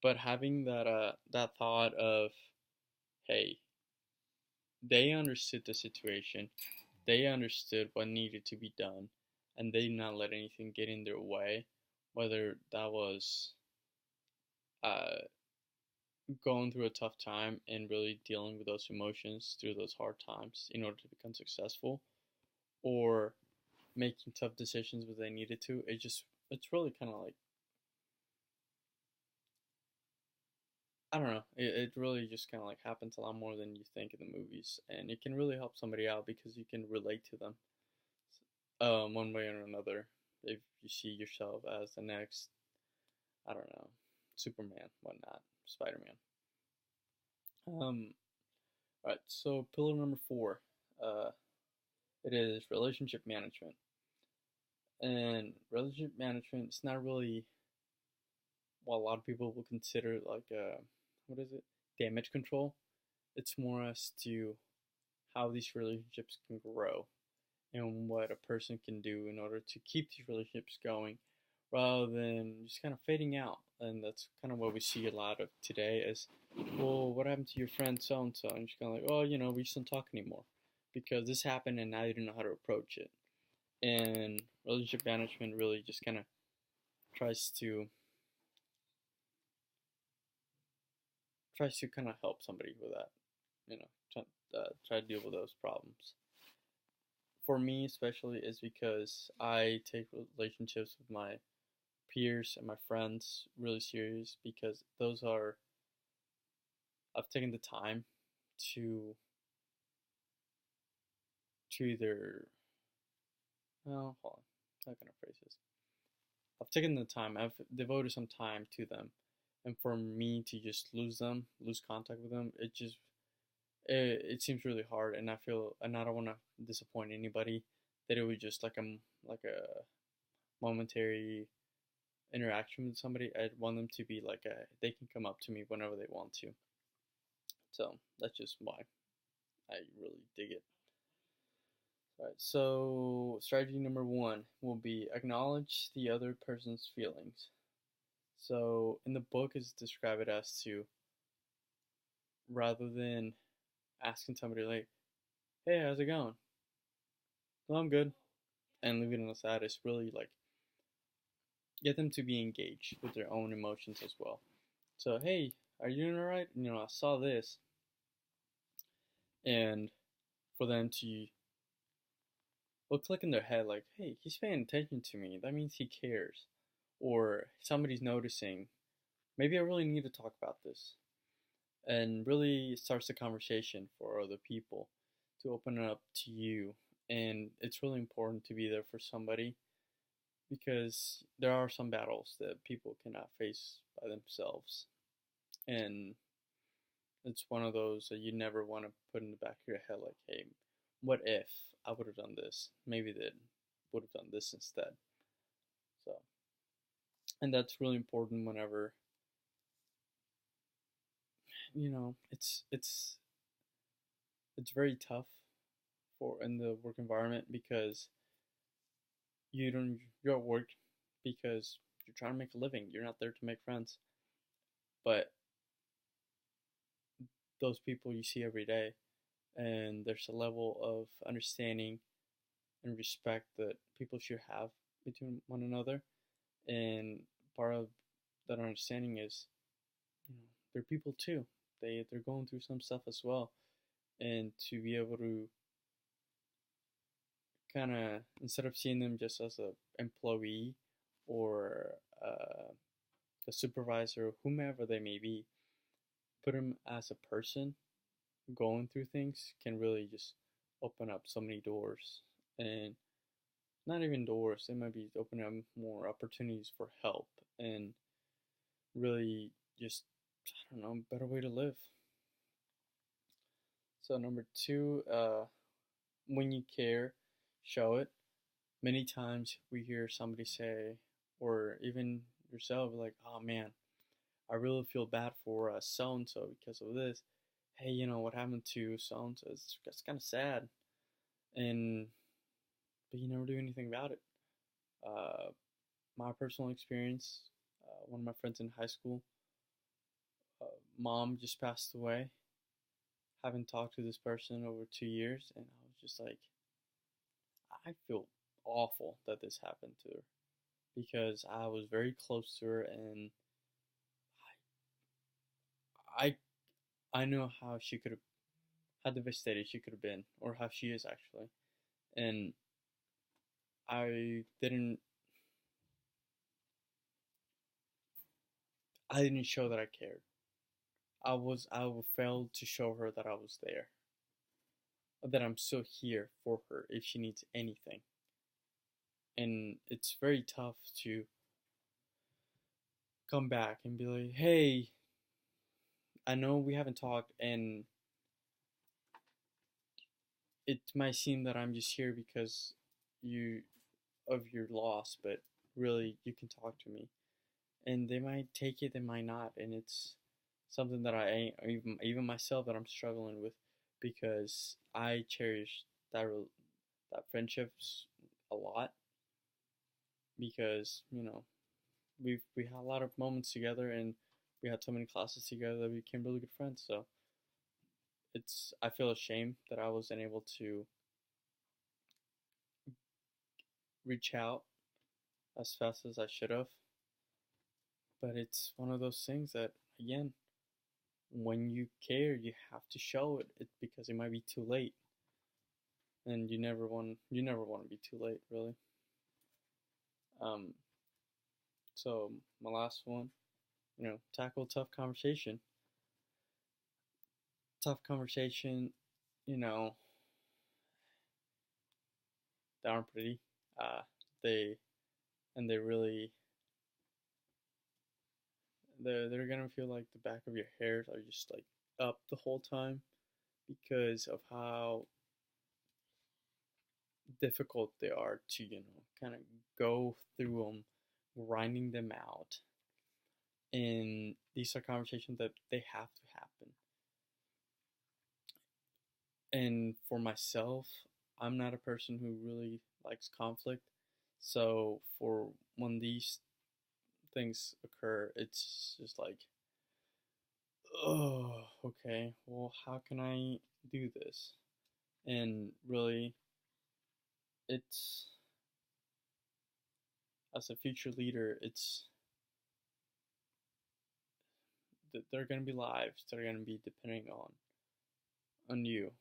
but having that thought of, hey, they understood the situation, they understood what needed to be done, and they did not let anything get in their way, whether that was uh, going through a tough time and really dealing with those emotions through those hard times in order to become successful, or making tough decisions when they needed to. It's really kind of like, I don't know. It really just kind of like happens a lot more than you think in the movies, and it can really help somebody out because you can relate to them, one way or another. If you see yourself as the next, I don't know, Superman, whatnot, Spider Man. Right. So pillar number four, uh, it is relationship management, and relationship management is not really what a lot of people will consider like what is it, damage control. It's more as to how these relationships can grow and what a person can do in order to keep these relationships going rather than just kind of fading out. And that's kind of what we see a lot of today is, well, what happened to your friend so and so? And she's kind of like, oh, we just don't talk anymore because this happened and now you don't know how to approach it. And relationship management really just kind of tries to kind of help somebody with that, try to deal with those problems. For me especially is because I take relationships with my peers and my friends really serious because those are, I've taken the time to either, well, hold on, how can I phrase this? I've taken the time, I've devoted some time to them, and for me to just lose contact with them, it seems really hard, and I don't want to disappoint anybody. That it was just like a momentary interaction with somebody. I'd want them to be like they can come up to me whenever they want to. So that's just why I really dig it. All right. So strategy number one will be acknowledge the other person's feelings. So in the book, is describe it as to, rather than asking somebody like, "Hey, how's it going?" "Oh, I'm good," and leave it on the side, is really like get them to be engaged with their own emotions as well. So, hey, are you doing all right? I saw this, and for them to will click in their head like, hey, he's paying attention to me. That means he cares, or somebody's noticing. Maybe I really need to talk about this, and really starts the conversation for other people to open it up to you. And it's really important to be there for somebody because there are some battles that people cannot face by themselves. And it's one of those that you never want to put in the back of your head like, hey, what if I would have done this? Maybe they would have done this instead. So, and that's really important whenever, it's very tough for in the work environment because you're at work because you're trying to make a living. You're not there to make friends. But those people you see every day, and there's a level of understanding and respect that people should have between one another. And part of that understanding is, they're people too. They're going through some stuff as well, and to be able to kind of, instead of seeing them just as a employee or a supervisor, whomever they may be, put them as a person going through things can really just open up so many doors. And not even doors, they might be opening up more opportunities for help and really just, I don't know, better way to live. So number two, when you care, show it. Many times we hear somebody say, or even yourself, like, "Oh man, I really feel bad for so and so because of this. Hey, what happened to so and so? It's kind of sad." And but you never do anything about it. Uh, my personal experience, one of my friends in high school, mom just passed away. Haven't talked to this person over 2 years, and I was just like, I feel awful that this happened to her because I was very close to her, and I I know how she could have, how devastated she could have been, or how she is actually, and I didn't I didn't show that I cared. I failed to show her that I was there, that I'm still here for her if she needs anything. And it's very tough to come back and be like, hey, I know we haven't talked, and it might seem that I'm just here because you of your loss, but really you can talk to me. And they might take it, they might not, and it's something that I even myself that I'm struggling with because I cherish that friendships a lot because we had a lot of moments together, and we had so many classes together that we became really good friends. So I feel ashamed that I wasn't able to reach out as fast as I should have. But it's one of those things that, again, when you care, you have to show it because it might be too late, and you never want to be too late, really. Um, so my last one, tackle tough conversation. You know, they aren't pretty. They and they really they're gonna feel like the back of your hairs are just like up the whole time because of how difficult they are to kind of go through them, grinding them out. And these are conversations that they have to happen. And for myself, I'm not a person who really likes conflict. So for when these things occur, it's just like, oh, okay, well, how can I do this? And really, it's, as a future leader, there are going to be lives that are going to be depending on you,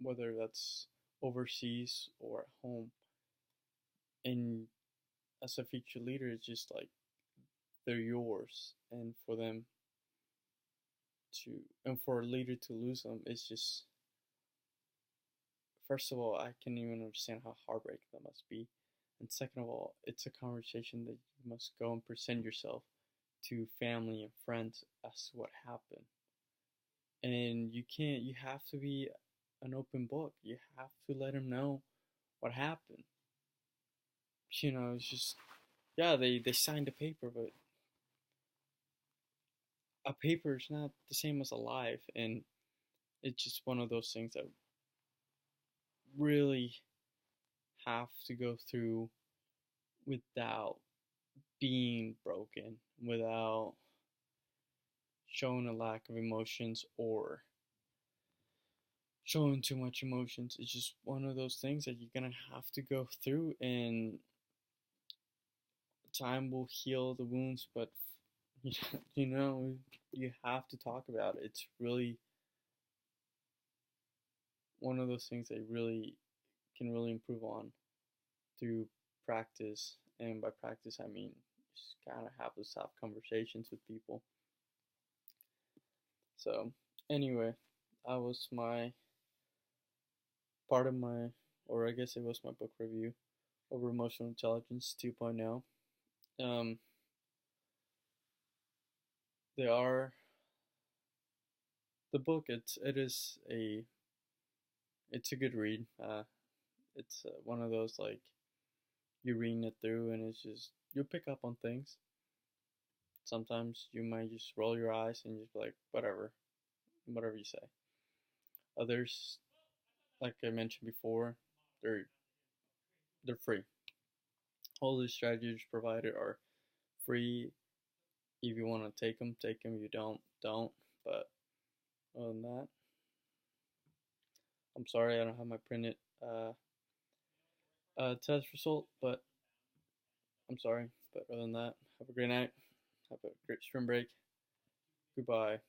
whether that's overseas or at home. And as a future leader, it's just like they're yours, and for a leader to lose them, it's just, first of all, I can't even understand how heartbreaking that must be, and second of all, it's a conversation that you must go and present yourself to family and friends as to what happened. And you have to be an open book. You have to let them know what happened. It's just, yeah, they signed a paper, but a paper is not the same as a life, and it's just one of those things that really have to go through without being broken, without showing a lack of emotions or showing too much emotions. It's just one of those things that you're gonna have to go through, and time will heal the wounds, but you know, you have to talk about it. It's really one of those things that you really can really improve on through practice. And by practice, I mean just kind of have those tough conversations with people. So, anyway, that was my part of my, or I guess it was my book review over Emotional Intelligence 2.0. They are the book. It's a good read. It's one of those like you're reading it through, and it's just you pick up on things. Sometimes you might just roll your eyes and just be like, whatever you say. Others, like I mentioned before, they're free. All the strategies provided are free. If you want to take them, take them. You don't. But other than that, I'm sorry I don't have my printed test result, but I'm sorry. But other than that, have a great night. Have a great spring break. Goodbye.